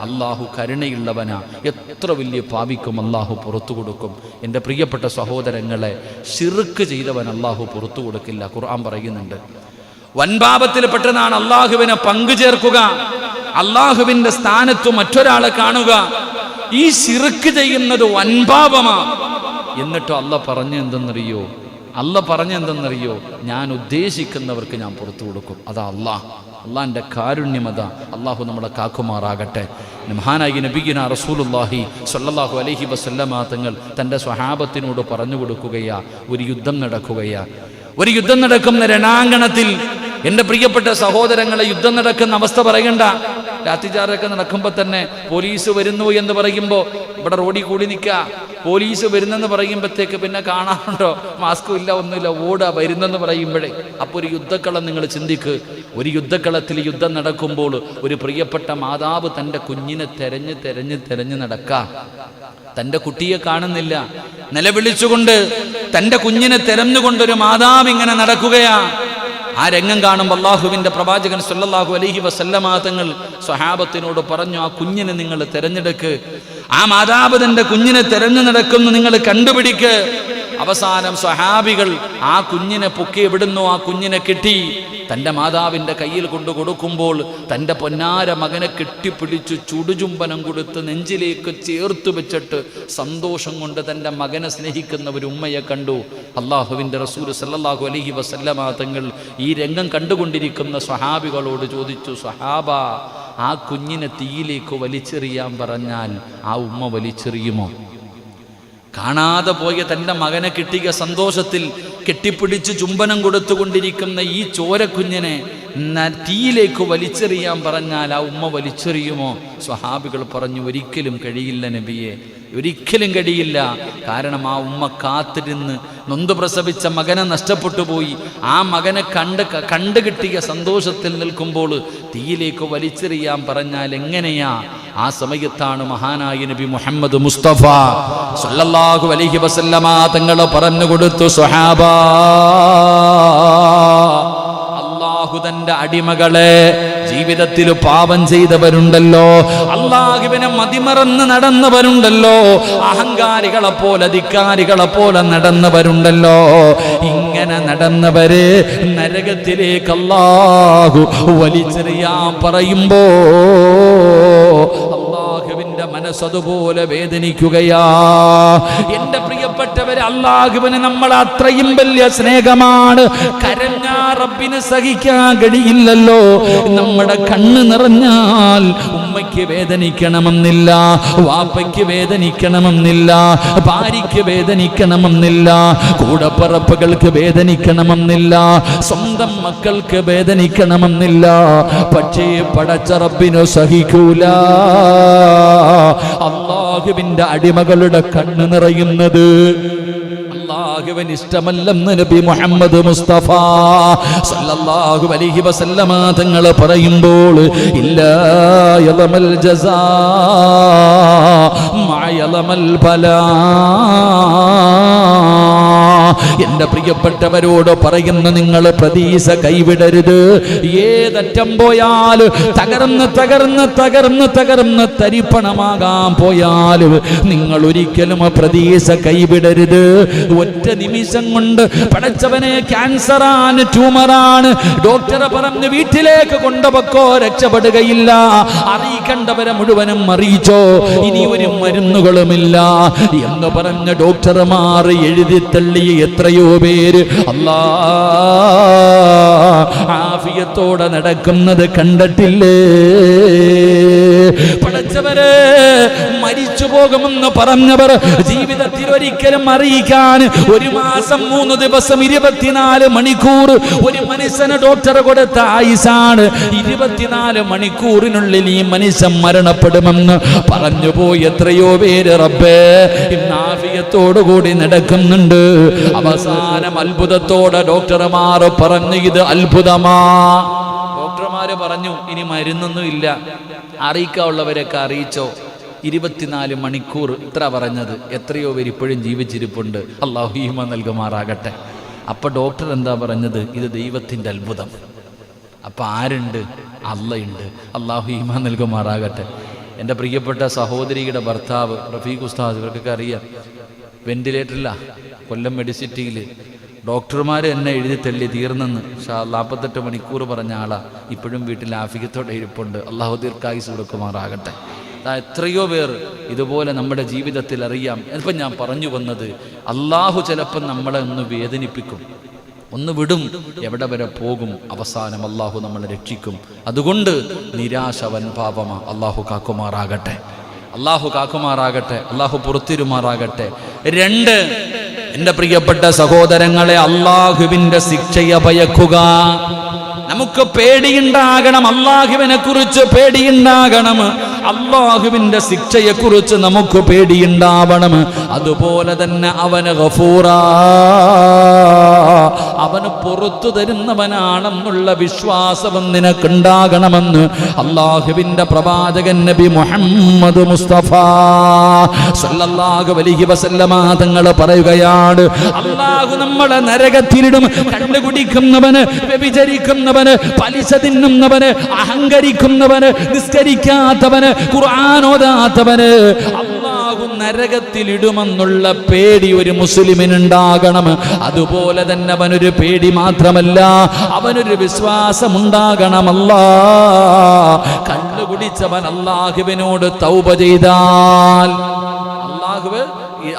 അള്ളാഹു കരുണയുള്ളവനാ. എത്ര വലിയ പാപിക്കും അള്ളാഹു പുറത്തു കൊടുക്കും. എൻ്റെ പ്രിയപ്പെട്ട സഹോദരങ്ങളെ, ശിർക്ക് ചെയ്തവൻ അള്ളാഹു പുറത്തു കൊടുക്കില്ല. ഖുർആൻ പറയുന്നുണ്ട്, വൻപാപത്തിൽ പെട്ടതാണ് അള്ളാഹുവിനെ പങ്കു ചേർക്കുക, അള്ളാഹുവിന്റെ സ്ഥാനത്ത് മറ്റൊരാളെ കാണുക. ഈ ശിർക്ക് ചെയ്യുന്നത് വൻപാപമാ. എന്നിട്ടോ അള്ളാഹ് പറഞ്ഞെന്തെന്നറിയോ? ഞാൻ ഉദ്ദേശിക്കുന്നവർക്ക് ഞാൻ പുറത്തു കൊടുക്കും. അതാ അള്ളാഹിൻ്റെ കാരുണ്യമത. അള്ളാഹു നമ്മളെ കാക്കുമാറാകട്ടെ. മഹാനായി നബിയുനാ റസൂലുള്ളാഹി സ്വല്ലല്ലാഹു അലൈഹി വസല്ലമ തങ്ങൾ തൻ്റെ സ്വഹാബത്തിനോട് പറഞ്ഞു കൊടുക്കുകയാ, ഒരു യുദ്ധം നടക്കുന്ന രണാങ്കണത്തിൽ എൻ്റെ പ്രിയപ്പെട്ട സഹോദരങ്ങളെ, യുദ്ധം നടക്കുന്ന അവസ്ഥ പറയണ്ട. ലാത്തിചാർജൊക്കെ നടക്കുമ്പോൾ തന്നെ പോലീസ് വരുന്നു എന്ന് പറയുമ്പോൾ ഇവിടെ റോഡിൽ കൂടി നിൽക്കുക. പോലീസ് വരുന്നെന്ന് പറയുമ്പോഴത്തേക്ക് പിന്നെ കാണാറുണ്ടോ? മാസ്കും ഇല്ല, ഒന്നുമില്ല, ഓടുക വരുന്നെന്ന് പറയുമ്പോഴേ. അപ്പോൾ ഒരു യുദ്ധക്കളം നിങ്ങൾ ചിന്തിക്ക്. ഒരു യുദ്ധക്കളത്തിൽ യുദ്ധം നടക്കുമ്പോൾ ഒരു പ്രിയപ്പെട്ട മാതാവ് തൻ്റെ കുഞ്ഞിനെ തെരഞ്ഞ് നടക്കുക. തൻ്റെ കുട്ടിയെ കാണുന്നില്ല, നിലവിളിച്ചുകൊണ്ട് തൻ്റെ കുഞ്ഞിനെ തെരഞ്ഞുകൊണ്ടൊരു മാതാവ് ഇങ്ങനെ നടക്കുകയാ. ആ രംഗം കാണുമ്പോൾ അള്ളാഹുവിൻ്റെ പ്രവാചകൻ സല്ലല്ലാഹു അലൈഹി വസല്ലമ തങ്ങൾ സ്വഹാബത്തിനോട് പറഞ്ഞു, ആ കുഞ്ഞിനെ നിങ്ങൾ തെരഞ്ഞെടുക്ക്. ആ മാതാവ് തൻ്റെ കുഞ്ഞിനെ തെരഞ്ഞു നടക്കുന്നു, നിങ്ങൾ കണ്ടുപിടിക്ക്. അവസാനം സ്വഹാബികൾ ആ കുഞ്ഞിനെ പൊക്കി എവിടുന്നോ ആ കുഞ്ഞിനെ കെട്ടി തൻ്റെ മാതാവിൻ്റെ കയ്യിൽ കൊണ്ടു കൊടുക്കുമ്പോൾ തൻ്റെ പൊന്നാര മകനെ കെട്ടിപ്പിടിച്ച് ചുടുചുംബനം കൊടുത്ത് നെഞ്ചിലേക്ക് ചേർത്ത് വെച്ചിട്ട് സന്തോഷം കൊണ്ട് തൻ്റെ മകനെ സ്നേഹിക്കുന്ന ഒരു ഉമ്മയെ കണ്ടു. അള്ളാഹുവിൻ്റെ റസൂൽ സല്ലല്ലാഹു അലൈഹി വസല്ലമ തങ്ങൾ ഈ രംഗം കണ്ടുകൊണ്ടിരിക്കുന്ന സ്വഹാബികളോട് ചോദിച്ചു, സ്വഹാബ, ആ കുഞ്ഞിനെ തീയിലേക്ക് വലിച്ചെറിയാൻ പറഞ്ഞാൽ ആ ഉമ്മ വലിച്ചെറിയുമോ? കാണാതെ പോയ തൻ്റെ മകനെ കിട്ടിയ സന്തോഷത്തിൽ കെട്ടിപ്പിടിച്ച് ചുംബനം കൊടുത്തുകൊണ്ടിരിക്കുന്ന ഈ ചോരക്കുഞ്ഞിനെ തീയിലേക്ക് വലിച്ചെറിയാൻ പറഞ്ഞാൽ ആ ഉമ്മ വലിച്ചെറിയുമോ? സ്വഹാബികൾ പറഞ്ഞു, ഒരിക്കലും കഴിയില്ല നബിയെ, ഒരിക്കലും കഴിയില്ല. കാരണം ആ ഉമ്മ കാത്തിരുന്ന് നൊന്ത് പ്രസവിച്ച മകനെ നഷ്ടപ്പെട്ടു പോയി. ആ മകനെ കണ്ടു കിട്ടിയ സന്തോഷത്തിൽ നിൽക്കുമ്പോൾ തീയിലേക്ക് വലിച്ചെറിയാൻ പറഞ്ഞാൽ എങ്ങനെയാ? ആ സമയത്താണ് മഹാനായ നബി മുഹമ്മദ് മുസ്തഫ സല്ലല്ലാഹു അലൈഹി വസല്ലമ തങ്ങൾ പറഞ്ഞു കൊടുത്തു, സ്വഹാബാ, തന്റെ അടിമകളെ, ജീവിതത്തിൽ പാപം ചെയ്തവരുണ്ടല്ലോ, അള്ളാഹുവിനെ മതിമറന്ന് നടന്നവരുണ്ടല്ലോ, അഹങ്കാരികളെ പോലെ ധിക്കാരികളെ പോലെ നടന്നവരുണ്ടല്ലോ, ഇങ്ങനെ നടന്നവരെ നരകത്തിലേക്ക് അള്ളാഹു വലിച്ചെറിയാൻ പറയുമ്പോ അള്ളാഹുവിന്റെ മനസ്സതുപോലെ വേദനിക്കുകയാ. എന്റെ പ്രിയപ്പെട്ടവരെ, അള്ളാഹുവിന് നമ്മൾ അത്രയും വലിയ സ്നേഹമാണ്. കരഞ്ഞാ റബ്ബിന് സഹിക്കാൻ കഴിയില്ലല്ലോ. നമ്മുടെ കണ്ണ് നിറഞ്ഞാൽ ഉമ്മയ്ക്ക് വേദനിക്കണമെന്നില്ല, വാപ്പയ്ക്ക് വേദനിക്കണമെന്നില്ല, ഭാര്യയ്ക്ക് വേദനിക്കണമെന്നില്ല, കൂടപ്പറപ്പുകൾക്ക് വേദനിക്കണമെന്നില്ല, സ്വന്തം മക്കൾക്ക് വേദനിക്കണമെന്നില്ല. പക്ഷേ പടച്ച റബ്ബിനു സഹിക്കൂല. അല്ലാഹുവിന്റെ അടിമകളുടെ കണ്ണ് നിറയുന്നത് അല്ലാഹുവിന് ഇഷ്ടമല്ലെന്ന് നബി മുഹമ്മദ് മുസ്തഫ സല്ലല്ലാഹു അലൈഹി വസല്ലമ തങ്ങൾ പറയുമ്പോൾ, ഇല്ലാ യളമൽ ജസാ മാ യളമൽ ബലാ. എന്റെ പ്രിയപ്പെട്ടവരോട് പറയുന്ന, നിങ്ങൾ പ്രതീക്ഷ കൈവിടരുത്. ഏതറ്റം പോയാൽ തകർന്ന് തരിപ്പണമാകാൻ പോയാൽ നിങ്ങൾ ഒരിക്കലും പ്രതീക്ഷ കൈവിടരുത്. ഒറ്റ നിമിഷം കൊണ്ട് പടച്ചവനെ, ക്യാൻസറാണ്, ട്യൂമറാണ്, ഡോക്ടറെ പറഞ്ഞ് വീട്ടിലേക്ക് കൊണ്ടുപോക്കോ, രക്ഷപ്പെടുകയില്ല. അറിയിക്കേണ്ടവരെ മുഴുവനും അറിയിച്ചോ, ഇനി ഒരു മരുന്നുകളുമില്ല എന്ന് പറഞ്ഞ ഡോക്ടർമാർ എഴുതി തള്ളിയ എത്രയോ പേര് ആഫിയത്തോടെ നടക്കുന്നത് കണ്ടിട്ടില്ലേ? പടച്ചവരെ, മരിച്ചു പോകുമെന്ന് പറഞ്ഞവർ ജീവിതത്തിൽ ഒരിക്കലും അറിയിക്കാൻ 1 മാസം 3 ദിവസം 24 മണിക്കൂർ ഒരു മനുഷ്യന് ഡോക്ടർ കൊടുത്ത ആയുസാണ്. 24 മണിക്കൂറിനുള്ളിൽ ഈ മനുഷ്യൻ മരണപ്പെടുമെന്ന് പറഞ്ഞുപോയി എത്രയോ പേര് റബ്ബേ ഇന്ന് ആഫിയത്തോടുകൂടി നടക്കുന്നുണ്ട്. അവസാനം അത്ഭുതത്തോടെ ഡോക്ടർമാർ പറഞ്ഞു ഇത് അത്ഭുതമാ. ഡോക്ടർമാര് പറഞ്ഞു ഇനി മരുന്നൊന്നും ഇല്ല, അറിയിക്കാനുള്ളവരൊക്കെ അറിയിച്ചോ. 24 മണിക്കൂർ ഇത്ര പറഞ്ഞത്. എത്രയോ പേര് ഇപ്പോഴും ജീവിച്ചിരിപ്പുണ്ട്. അല്ലാഹു ഈമാൻ നൽകുമാറാകട്ടെ. അപ്പൊ ഡോക്ടർ എന്താ പറഞ്ഞത്? ഇത് ദൈവത്തിന്റെ അത്ഭുതം. അപ്പൊ ആരുണ്ട്? അള്ളയുണ്ട്. അല്ലാഹു ഈമാൻ നൽകുമാറാകട്ടെ. എൻ്റെ പ്രിയപ്പെട്ട സഹോദരിയുടെ ഭർത്താവ് റഫീഖ് ഉസ്താദ്, ഇവർക്കൊക്കെ അറിയാം, വെന്റിലേറ്ററില്ല കൊല്ലം മെഡിസിറ്റിയിൽ. ഡോക്ടർമാർ എന്നെ എഴുതി തള്ളി തീർന്നെന്ന്. 48 മണിക്കൂർ പറഞ്ഞ ആളാ ഇപ്പോഴും വീട്ടിൽ ആഫിയത്തോടെ ഇരിപ്പുണ്ട്. അല്ലാഹു ദീർഘായുസ്സ് കൊടുക്കുമാറാകട്ടെ. എത്രയോ പേർ ഇതുപോലെ നമ്മുടെ ജീവിതത്തിൽ അറിയാം. ഇപ്പം ഞാൻ പറഞ്ഞു വന്നത്, അള്ളാഹു ചിലപ്പോൾ നമ്മളെ ഒന്ന് വേദനിപ്പിക്കും, ഒന്ന് വിടും, എവിടെ വരെ പോകും, അവസാനം അള്ളാഹു നമ്മളെ രക്ഷിക്കും. അതുകൊണ്ട് നിരാശ വൻ പാപമാ. അള്ളാഹു കാക്കുമാറാകട്ടെ, അള്ളാഹു കാക്കുമാറാകട്ടെ, അള്ളാഹു പുറത്തിരുമാറാകട്ടെ. 2, എൻ്റെ പ്രിയപ്പെട്ട സഹോദരങ്ങളെ, അള്ളാഹുവിൻ്റെ ശിക്ഷയെ ഭയക്കുക. നമുക്ക് പേടിയുണ്ടാകണം, അള്ളാഹുവിനെ കുറിച്ച് പേടിയുണ്ടാകണം, അള്ളാഹുവിൻ്റെ ശിക്ഷയെ കുറിച്ച് നമുക്ക് പേടിയുണ്ടാവണം. അതുപോലെ തന്നെ അവന് ഗഫൂറാ, അവന് പുറത്തു തരുന്നവനാണെന്നുള്ള വിശ്വാസവും നിനക്കുണ്ടാകണമെന്ന് അള്ളാഹുവിൻ്റെ പ്രവാചകൻ നബി മുഹമ്മദ് മുസ്തഫ സല്ലല്ലാഹു അലൈഹി വസല്ലമ തങ്ങൾ പറയുകയാണ്, അള്ളാഹു നമ്മളെ നരകത്തിലിടും. കണ്ടുകുടിക്കുന്നവന്, വ്യഭിചരിക്കുന്നവന്, പലിശ തിന്നുന്നവന്, അഹങ്കരിക്കുന്നവന്, നിസ്കരിക്കാത്തവന്, ഖുർആൻ ഓതാത്തവന് അള്ളാഹു നരകത്തിലിടുമെന്നുള്ള പേടി ഒരു മുസ്ലിമിനുണ്ടാകണം. അതുപോലെ തന്നെ അവനൊരു പേടി മാത്രമല്ല, അവനൊരു വിശ്വാസമുണ്ടാകണം. കണ്ടുകുടിച്ചവൻ അള്ളാഹുവിനോട് തൗബ ചെയ്താൽ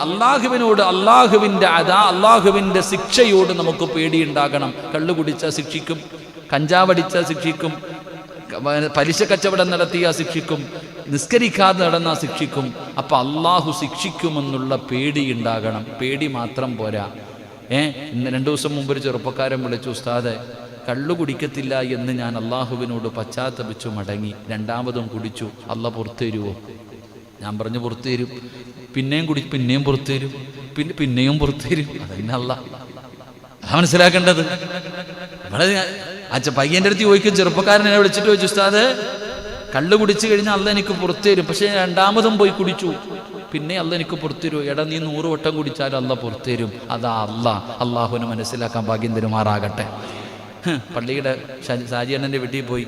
അള്ളാഹുവിനോട്, അള്ളാഹുവിൻ്റെ ശിക്ഷയോട് നമുക്ക് പേടിയുണ്ടാകണം. കള്ളു കുടിച്ചാൽ ശിക്ഷിക്കും, കഞ്ചാവടിച്ചാൽ ശിക്ഷിക്കും, പലിശ കച്ചവടം നടത്തിയാൽ ശിക്ഷിക്കും, നിസ്കരിക്കാതെ നടന്നാൽ ശിക്ഷിക്കും. അപ്പം അള്ളാഹു ശിക്ഷിക്കുമെന്നുള്ള പേടി ഉണ്ടാകണം. പേടി മാത്രം പോരാ. ഇന്ന് 2 ദിവസം മുമ്പ് ഒരു ചെറുപ്പക്കാരൻ വിളിച്ചു, ഉസ്താദെ കള്ളു കുടിക്കത്തില്ല എന്ന് ഞാൻ അള്ളാഹുവിനോട് പശ്ചാത്തപിച്ചു മടങ്ങി, 2ാമതും കുടിച്ചു, അള്ളാഹ് പുറത്തു തരുമോ? ഞാൻ പറഞ്ഞു പുറത്തു തരും. പിന്നെയും പിന്നെയും പുറത്തു തരും, പിന്നെയും പുറത്തു തരും. അതന്നെ അള്ളാഹ്. അതാ മനസ്സിലാക്കേണ്ടത്. പയ്യൻ്റെ അടുത്ത് ചോദിക്കും, ചെറുപ്പക്കാരനെ വിളിച്ചിട്ട് ചോദിച്ചു, ഉസ്താദ് കള്ളു കുടിച്ചു കഴിഞ്ഞാൽ അള്ളാഹ് എനിക്ക് പുറത്തു തരും, പക്ഷേ 2ാമതും പോയി കുടിച്ചു, പിന്നെ അള്ളാഹ് എനിക്ക് പുറത്തു തരും. എടാ നീ 100 വട്ടം കുടിച്ചാലും അള്ളാഹ് പുറത്തു തരും. അതാ അള്ളാഹുവിനെ മനസ്സിലാക്കാൻ ഭാഗ്യം തരുമാറാകട്ടെ. പള്ളിയുടെ സാജിയണ്ണൻ്റെ വീട്ടിൽ പോയി,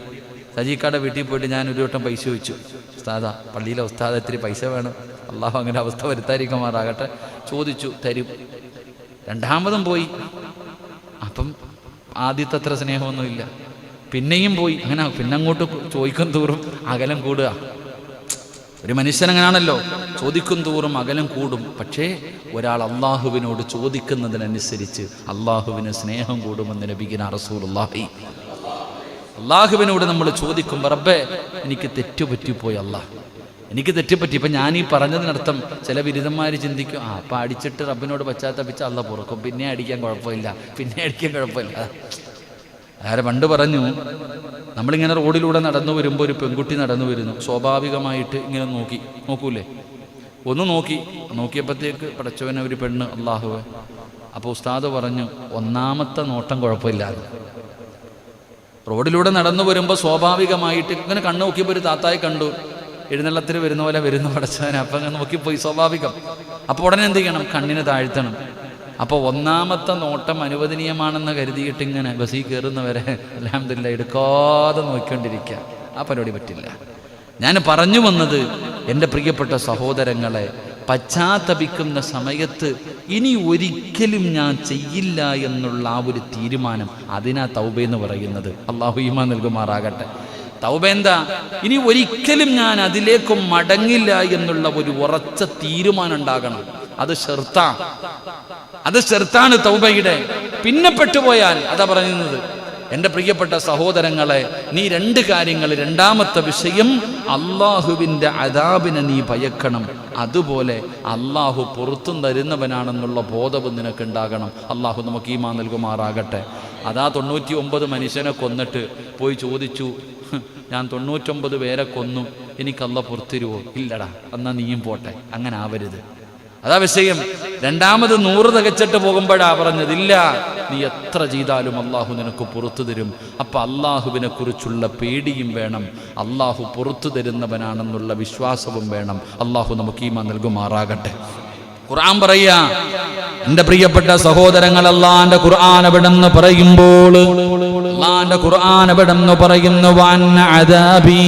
സജീക്കാടെ വീട്ടിൽ പോയിട്ട് ഞാൻ 1 വട്ടം പൈസ ചോദിച്ചു, ഉസ്താദാ പള്ളിയിലെ ഉസ്താദ് ഇത്തിരി പൈസ വേണം, അള്ളാഹു അങ്ങനെ അവസ്ഥ വരുത്താതിരിക്കുമാറാകട്ടെ. ചോദിച്ചു, തരും. 2ാമതും പോയി, അപ്പം ആദ്യത്തെ അത്ര സ്നേഹമൊന്നുമില്ല. പിന്നെയും പോയി, അങ്ങനെ പിന്നെ അങ്ങോട്ട് ചോദിക്കും തോറും അകലം കൂടുക. ഒരു മനുഷ്യൻ അങ്ങനെയാണല്ലോ, ചോദിക്കും തോറും അകലം കൂടും. പക്ഷേ ഒരാൾ അള്ളാഹുവിനോട് ചോദിക്കുന്നതിനനുസരിച്ച് അള്ളാഹുവിന് സ്നേഹം കൂടുമെന്ന് നബിയുനാ റസൂലുള്ളാഹി. അള്ളാഹുവിനോട് നമ്മൾ ചോദിക്കും, റബ്ബേ എനിക്ക് തെറ്റുപറ്റിപ്പോയി, എനിക്ക് തെറ്റുപറ്റി. ഇപ്പം ഞാൻ ഈ പറഞ്ഞതിനർത്ഥം ചില ബിരുദന്മാർ ചിന്തിക്കും, അപ്പം അടിച്ചിട്ട് റബ്ബിനോട് പശ്ചാത്തപിച്ച് അള്ളാഹ് പൊറുക്കും, പിന്നെ അടിക്കാൻ കുഴപ്പമില്ല. ആരെ പണ്ട് പറഞ്ഞു, നമ്മളിങ്ങനെ റോഡിലൂടെ നടന്നു വരുമ്പോൾ ഒരു പെൺകുട്ടി നടന്നു വരുന്നു, സ്വാഭാവികമായിട്ട് ഇങ്ങനെ നോക്കൂലേ? ഒന്ന് നോക്കിയപ്പോഴത്തേക്ക് പടച്ചവനെ ഒരു പെണ്ണ്, അള്ളാഹുവേ. അപ്പോൾ ഉസ്താദ് പറഞ്ഞു, 1ാമത്തെ നോട്ടം കുഴപ്പമില്ലാതെ. റോഡിലൂടെ നടന്നു വരുമ്പോൾ സ്വാഭാവികമായിട്ട് ഇങ്ങനെ കണ്ണു നോക്കിയപ്പോൾ ഒരു താത്തായി കണ്ടു, എഴുന്നള്ളത്തിന് വരുന്ന പോലെ വരുന്നു പടച്ചവനെ. അപ്പം അങ്ങനെ നോക്കിപ്പോയി, സ്വാഭാവികം. അപ്പോൾ ഉടനെ എന്ത് ചെയ്യണം? കണ്ണിനെ താഴ്ത്തണം. അപ്പോൾ 1ാമത്തെ നോട്ടം അനുവദനീയമാണെന്ന് കരുതിയിട്ട് ഇങ്ങനെ ബസ്സിൽ കയറുന്നവരെ അൽഹംദുലില്ലാഹ് എടുക്കാതെ നോക്കിക്കൊണ്ടിരിക്കുക. ആ പരിപാടി പറ്റില്ല. ഞാൻ പറഞ്ഞു വന്നത്, എൻ്റെ പ്രിയപ്പെട്ട സഹോദരങ്ങളെ, പശ്ചാത്തപിക്കുന്ന സമയത്ത് ഇനി ഒരിക്കലും ഞാൻ ചെയ്യില്ല എന്നുള്ള ആ ഒരു തീരുമാനം, അതിനാ തൗബ എന്ന് പറയുന്നത്. അള്ളാഹു ഈമാൻ നൽകുമാറാകട്ടെ. തൗബ എന്താ? ഇനി ഒരിക്കലും ഞാൻ അതിലേക്ക് മടങ്ങില്ല എന്നുള്ള ഒരു ഉറച്ച തീരുമാനം ഉണ്ടാകണം. അത് ഷർത്താണ് തൗബയുടെ. പിന്നെ പെട്ടുപോയാൽ, അതാ പറയുന്നത്, എൻ്റെ പ്രിയപ്പെട്ട സഹോദരങ്ങളെ, നീ രണ്ട് കാര്യങ്ങൾ. രണ്ടാമത്തെ വിഷയം, അള്ളാഹുവിൻ്റെ അദാബിനെ നീ ഭയക്കണം. അതുപോലെ അള്ളാഹു പുറത്തും തരുന്നവനാണെന്നുള്ള ബോധവും നിനക്കുണ്ടാകണം. അള്ളാഹു നമുക്ക് ഈമാൻ നൽകുമാറാകട്ടെ. അതാ 99 മനുഷ്യനെ കൊന്നിട്ട് പോയി ചോദിച്ചു, ഞാൻ 99 പേരെ കൊന്നു, എനിക്ക് അള്ളാഹ് പുറത്തിരുവോ? ഇല്ലടാ, എന്നാ നീയും പോട്ടെ. അങ്ങനെ ആവരുത്. അതാ വിഷയം. രണ്ടാമത് 100 തികച്ചിട്ട് പോകുമ്പോഴാ പറഞ്ഞത്, ഇല്ല, നീ എത്ര ചെയ്താലും അള്ളാഹു നിനക്ക് പുറത്തു തരും. അപ്പൊ അള്ളാഹുവിനെ കുറിച്ചുള്ള പേടിയും വേണം, അള്ളാഹു പുറത്തു തരുന്നവനാണെന്നുള്ള വിശ്വാസവും വേണം. അള്ളാഹു നമുക്ക് ഈമാൻ നൽകുമാറാകട്ടെ. ഖുർആൻ പറയാ, എന്റെ പ്രിയപ്പെട്ട സഹോദരങ്ങൾ, അല്ലാഹുവിന്റെ ഖുർആൻ എവിടെന്ന് പറയുമ്പോൾ, അല്ലാഹുവിന്റെ ഖുർആൻ എവിടെന്ന് പറയുന്നു, വഅന്ന അദാബി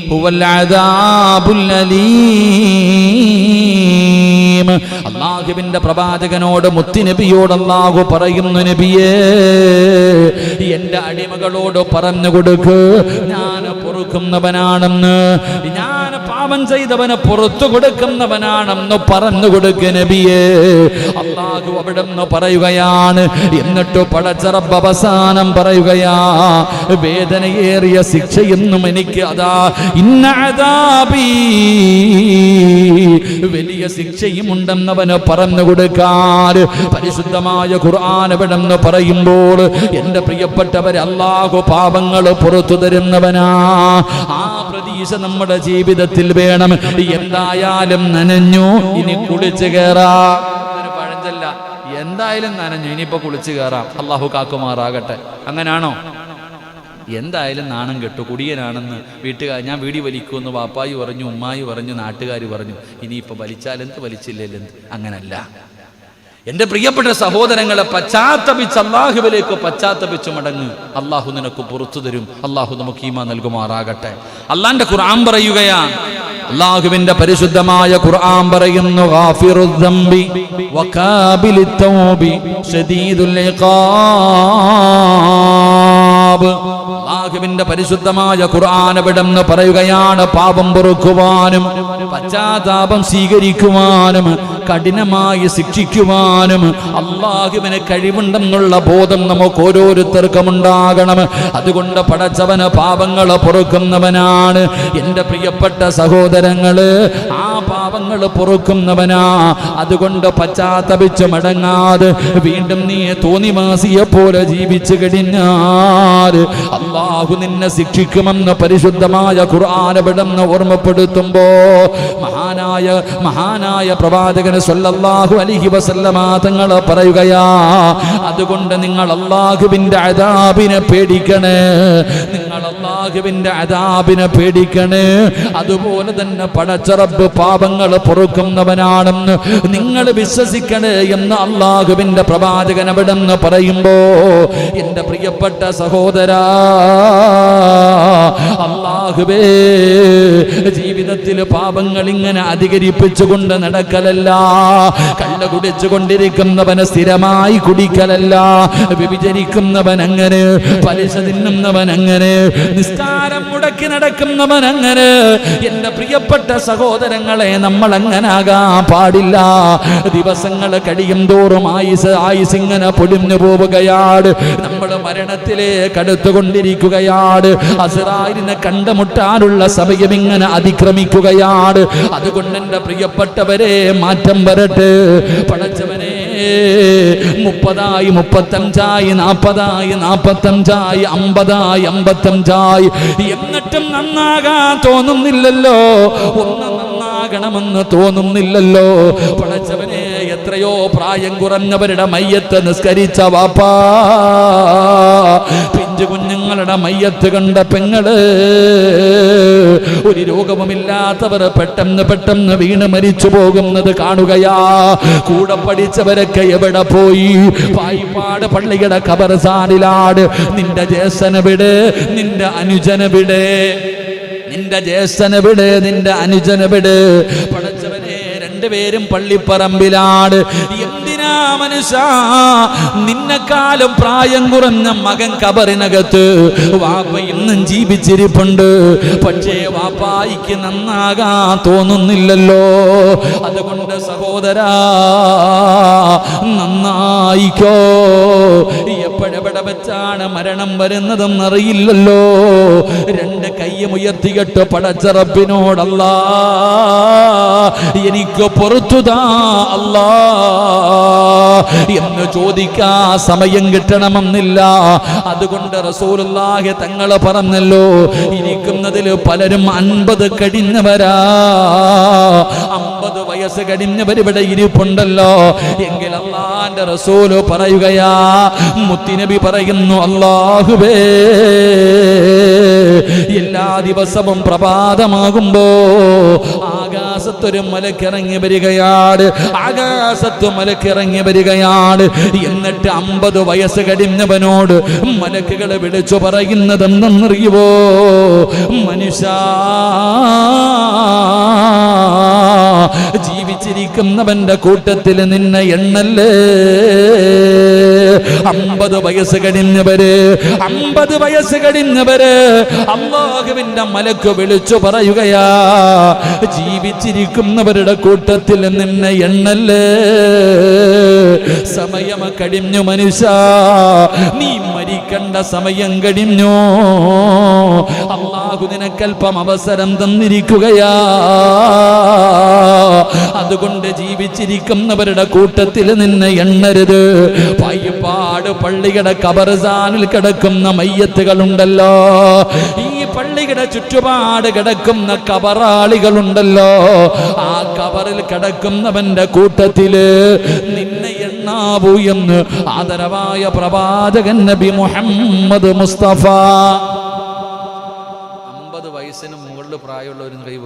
ഹുവൽ അദാബുൽ അലീം. അല്ലാഹുവിന്റെ പ്രവാചകനോട്, മുത്തുനബിയോട് അല്ലാഹു പറയുന്നു, നബിയേ, എന്റെ അടിമകളോട് പറഞ്ഞു കൊടുക്ക്, ഞാൻ പൊറുക്കുന്നവനാണെന്ന്, ഞാൻ പാപം ചെയ്തവന് പുറത്തു കൊടുക്കുന്നവനാണെന്ന് പറഞ്ഞു കൊടുക്ക് നബിയേ. അല്ലാഹു അവിടെന്ന് പറയുകയാണ്. എന്നിട്ട് പടച്ച റബ്ബ് അവസാനം പറയുകയാ, വേദനയേറിയ ശിക്ഷയൊന്നും എനിക്ക് അതാ, ഇന്ന അദാബി, വലിയ ശിക്ഷയും ഉണ്ടെന്നവന് പറഞ്ഞു കൊടുക്കാൻ പരിശുദ്ധമായ ഖുർആൻ എവിടെന്ന് പറയുമ്പോൾ, എന്റെ പ്രിയപ്പെട്ടവരെ, അല്ലാഹു പാപങ്ങൾ പുറത്തു തരുന്നവനാ. ആ പ്രതീക്ഷ നമ്മുടെ ജീവിതത്തിൽ വേണം. എന്തായാലും നനഞ്ഞു, ഇനി കുളിച്ചു കയറാം. ഒരു പഴഞ്ചൊല്ല, എന്തായാലും നനഞ്ഞു, ഇനിയിപ്പോ കുളിച്ചു കയറാം. അല്ലാഹു കാക്കുമാറാകട്ടെ. അങ്ങനാണോ? എന്തായാലും നാണം കെട്ടു, കുടിയനാണെന്ന് വീട്ടുകാർ, ഞാൻ വീടി വലിക്കുമെന്ന് വാപ്പായി പറഞ്ഞു, ഉമ്മായി പറഞ്ഞു, നാട്ടുകാർ പറഞ്ഞു, ഇനിയിപ്പോൾ വലിച്ചാലെന്ത് വലിച്ചില്ലെന്ത്. അങ്ങനല്ല എൻ്റെ പ്രിയപ്പെട്ട സഹോദരങ്ങളെ. പശ്ചാത്തപിച്ച് അല്ലാഹുവിലേക്ക് പശ്ചാത്തപിച്ച് മടങ്ങ്, അല്ലാഹു നിനക്ക് പുറത്തു തരും. അല്ലാഹു നമുക്ക് ഈമാൻ നൽകുമാറാകട്ടെ. അല്ലാഹുവിന്റെ ഖുർആൻ പറയുകയാണ്, അല്ലാഹുവിന്റെ പരിശുദ്ധമായ ഖുർആൻ പറയുന്നു, ഗാഫിറുദ് ദംബി വകാബിലുത് തൗബി ശദീദുൽ ഇഖാബ്. അല്ലാഹുവിന്റെ പരിശുദ്ധമായ ഖുർആൻ എവിടെന്ന് പറയുകയാണ്, പാപം പൊറുക്കുവാനും പശ്ചാത്താപം സ്വീകരിക്കുവാനും കഠിനമായി ശിക്ഷിക്കുവാനും അല്ലാഹുവിന് കഴിവുണ്ടെന്നുള്ള ബോധം നമുക്ക് ഓരോരുത്തർക്കും ഉണ്ടാകണം. അതുകൊണ്ട് പടച്ചവന് പാപങ്ങൾ പൊറുക്കുന്നവനാണ്. എൻ്റെ പ്രിയപ്പെട്ട സഹോദരങ്ങള്, ആ പാപങ്ങൾ പൊറുക്കുന്നവനാ. അതുകൊണ്ട് പശ്ചാത്തപിച്ച് മടങ്ങാതെ വീണ്ടും നീ തോന്നിവാസിയെ പോലെ ജീവിച്ചു കഴിഞ്ഞാൽ അല്ലാഹു നിന്നെ ശിക്ഷിക്കുമെന്ന് പരിശുദ്ധമായ ഖുർആൻ എവിടെന്ന് ഓർമ്മപ്പെടുത്തുമ്പോ, മഹാനായ പ്രവാചകൻ സല്ലല്ലാഹു അലൈഹി വസല്ലമ തങ്ങൾ പറയുകയാ, അതുകൊണ്ട് നിങ്ങൾ അല്ലാഹുവിന്റെ അദാബിനെ പേടിക്കണേ, നിങ്ങൾ അല്ലാഹുവിന്റെ അദാബിനെ പേടിക്കണേ. അതുപോലെ തന്നെ പടച്ച റബ്ബ് പാപങ്ങൾ പൊറുക്കുന്നവനാണെന്ന് നിങ്ങൾ വിശ്വസിക്കണേ എന്ന് അല്ലാഹുവിന്റെ പ്രവാചകൻ എവിടെന്ന് പറയുമ്പോ, എൻ്റെ പ്രിയപ്പെട്ട സഹോദരാ, അല്ലാഹുവേ, ജീവിതത്തിൽ പാപങ്ങൾ ഇങ്ങനെ അധികരിപ്പിച്ചുകൊണ്ട് നടക്കലല്ല, കള്ള് കുടിച്ചു കൊണ്ടിരിക്കുന്നവന് സ്ഥിരമായി കുടിക്കലല്ല, വ്യഭിചരിക്കുന്നവൻ അങ്ങനെ, പലിശ തിന്നുന്നവൻ അങ്ങനെ, നിസ്കാരം മുടക്കി നടക്കുന്നവൻ അങ്ങനെ. എൻ്റെ പ്രിയപ്പെട്ട സഹോദരങ്ങളെ, നമ്മൾ അങ്ങനാകാൻ പാടില്ല. ദിവസങ്ങൾ കഴിയും തോറും ആയുസ് ഇങ്ങനെ പൊടിഞ്ഞു പോവുകയാണ്. നമ്മൾ മരണത്തിലേക്ക് അടുത്തുകൊണ്ടിരിക്കുകയാണ്. അസ്റായിലിനെ കണ്ടുമുട്ടാനുള്ള സമയം ഇങ്ങനെ അതിക്രമിക്കുകയാണ്. അതുകൊണ്ട് എൻ്റെ പ്രിയപ്പെട്ടവരെ, മാറ്റം വരട്ടെ. പടച്ചവനെ, 30 35 40 45 50 55 എന്നിട്ടും നന്നാകാൻ തോന്നുന്നില്ലല്ലോ, ഒന്ന് നന്നാകണമെന്ന് തോന്നുന്നില്ലല്ലോ. പടച്ചവനെ, എത്രയോ പ്രായം കുറഞ്ഞവരുടെ മയ്യത്ത് നിസ്കരിച്ച വാപ്പാ, പിഞ്ചു കുഞ്ഞുങ്ങളുടെ മയ്യത്ത് കണ്ട പെങ്ങള്, ഒരു രോഗവുമില്ലാത്തവർ പെട്ടെന്ന് വീണ് മരിച്ചു പോകുന്നത് കാണുകയാ. കൂടെ പഠിച്ചവരൊക്കെ എവിടെ പോയി? പായിപ്പാട് പള്ളിയുടെ ഖബർസ്ഥാനിലാണ്. നിന്റെ ജ്യേഷ്ഠനെവിടെ? നിന്റെ അനുജനെവിടെ? നിന്റെ ജ്യേഷ്ഠനെവിടെ? നിന്റെ അനുജനെവിടെ? പടച്ചവനെ, എൻ്റെ പേരും പള്ളിപ്പറമ്പിലാണ്. എന്തിനാ മനുഷ്യ നിന്നെക്കാലം പ്രായം കുറഞ്ഞ മകൻ കബറിനകത്ത്? വാപ്പ ഇന്നും ജീവിച്ചിരിപ്പുണ്ട്, പക്ഷേ വാപ്പായിക്ക് നന്നാകാൻ തോന്നുന്നില്ലല്ലോ. അതുകൊണ്ട് സഹോദരാ നന്നായിക്കോ. എപ്പോഴെവിടെ വെച്ചാണ് മരണം വരുന്നതെന്നറിയില്ലല്ലോ. രണ്ട് കൈയും ഉയർത്തിയിട്ട് പടച്ച റബ്ബിനോട് അല്ലാ എനിക്ക് പുറത്തുതാ അല്ലാ എന്ന് ചോദിക്കാ സമയം കിട്ടണമെന്നില്ല. അതുകൊണ്ട് റസൂലുള്ളാഹി തങ്ങൾ പറഞ്ഞല്ലോ, ഇരിക്കുന്നതിൽ പലരും 50 കഴിഞ്ഞവരാ, 50 വയസ്സ് കഴിഞ്ഞവർ ഇവിടെ ഇരിപ്പുണ്ടല്ലോ. എങ്കിൽ അല്ലാഹുവിന്റെ റസൂല് പറയുകയാ, മുത്തുനബി പറയുന്നു, അല്ലാഹുവേ എല്ലാ ദിവസവും പ്രഭാതമാകുമ്പോ ആകാശത്തൊരു മലക്കിറങ്ങി വരികയാണ്, ആകാശത്ത് മലക്കിറങ്ങി വരികയാണ്. എന്നിട്ട് 50 വയസ്സ് കഴിഞ്ഞവനോട് മലക്കുകൾ വിളിച്ചു പറയുന്നത് എന്തെന്നറിയുവോ? മനുഷ്യ ജീവിച്ചിരിക്കുന്നവന്റെ കൂട്ടത്തിൽ നിന്നെ എണ്ണല്ലേ. 50 വയസ്സ് കഴിഞ്ഞവര്, 50 വയസ്സ് കഴിഞ്ഞവര് അല്ലാഹുവിന്റെ മലക്ക് വിളിച്ചു പറയുകയാ, ജീവിച്ചിരിക്കുന്നവരുടെ കൂട്ടത്തിൽ നിന്നെ എണ്ണല്ലേ. സമയം കഴിഞ്ഞു മനുഷ്യ, നീ മരിക്കേണ്ട സമയം കഴിഞ്ഞു. അല്ലാഹു നിനക്കൽപ്പം അവസരം തന്നിരിക്കുകയാ. അതുകൊണ്ട് ജീവിച്ചിരിക്കുന്നവരുടെ കൂട്ടത്തിൽ നിന്നെ എണ്ണരുത്. പായിപ്പാട് പള്ളിയുടെ ഖബർസ്ഥാനിൽ കിടക്കുന്ന മയ്യത്തുകളുണ്ടല്ലോ, ഈ പള്ളിയുടെ ചുറ്റുപാട് കിടക്കുന്ന ഖബറാളികളുണ്ടല്ലോ, ആ ഖബറിൽ കിടക്കുന്നവന്റെ കൂട്ടത്തില് നിന്നെ എണ്ണാവൂ എന്ന് ആദരവായ പ്രവാചകൻ നബി മുഹമ്മദ് മുസ്തഫ. 50 വയസ്സിന് മുകളിൽ പ്രായമുള്ളവരും കൈ